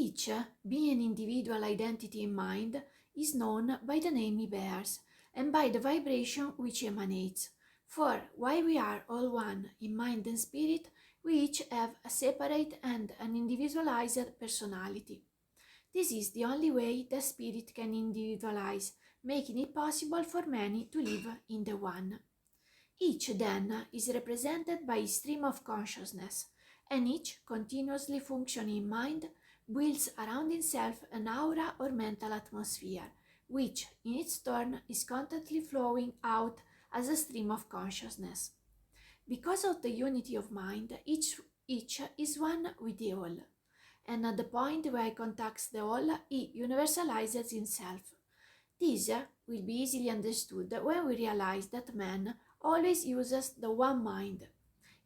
Each, being an individual identity in mind, is known by the name he bears and by the vibration which emanates. For while we are all one in mind and spirit, we each have a separate and an individualized personality. This is the only way the spirit can individualize, making it possible for many to live in the one. Each, then, is represented by a stream of consciousness, and each, continuously functioning mind, builds around himself an aura or mental atmosphere, which, in its turn, is constantly flowing out as a stream of consciousness. Because of the unity of mind, each is one with the all, and at the point where he contacts the all, he universalizes himself. This will be easily understood when we realize that man always uses the one mind.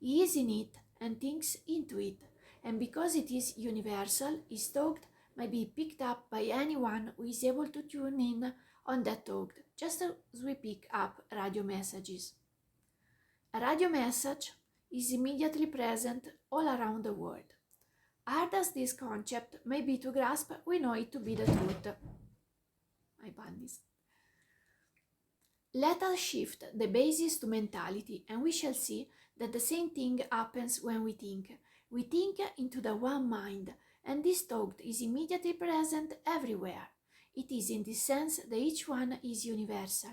He is in it and thinks into it, and because it is universal, his thought may be picked up by anyone who is able to tune in on that thought, just as we pick up radio messages. A radio message is immediately present all around the world. Hard as this concept may be to grasp, we know it to be the truth. My bunnies. Let us shift the basis to mentality, and we shall see that the same thing happens when we think. We think into the one mind, and this thought is immediately present everywhere. It is in this sense that each one is universal.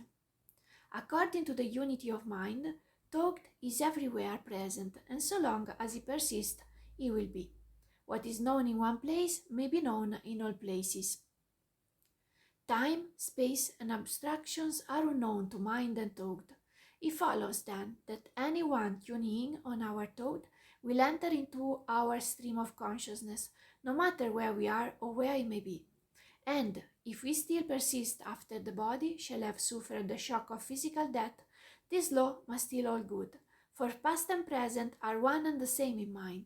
According to the unity of mind, thought is everywhere present, and so long as it persists, it will be. What is known in one place may be known in all places. Time, space, and abstractions are unknown to mind and thought. It follows then that anyone tuning in on our thought will enter into our stream of consciousness, no matter where we are or where it may be. And if we still persist after the body shall have suffered the shock of physical death, this law must still hold good, for past and present are one and the same in mind.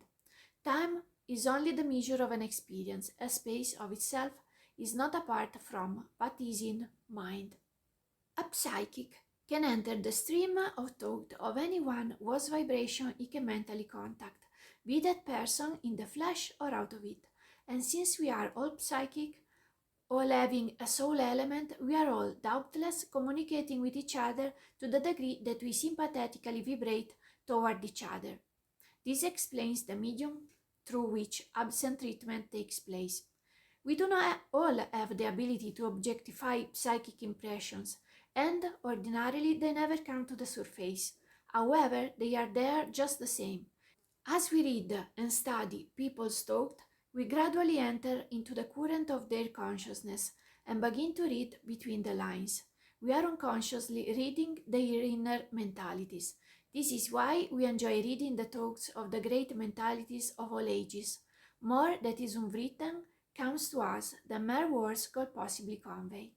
Time is only the measure of an experience, a space of itself is not apart from, but is in mind. A psychic can enter the stream of thought of anyone whose vibration he can mentally contact, be that person in the flesh or out of it. And since we are all psychic, all having a soul element, we are all doubtless communicating with each other to the degree that we sympathetically vibrate toward each other. This explains the medium through which absent treatment takes place. We do not all have the ability to objectify psychic impressions, and ordinarily they never come to the surface. However, they are there just the same. As we read and study people's thought, we gradually enter into the current of their consciousness and begin to read between the lines. We are unconsciously reading their inner mentalities. This is why we enjoy reading the thoughts of the great mentalities of all ages. More that is unwritten comes to us than mere words could possibly convey.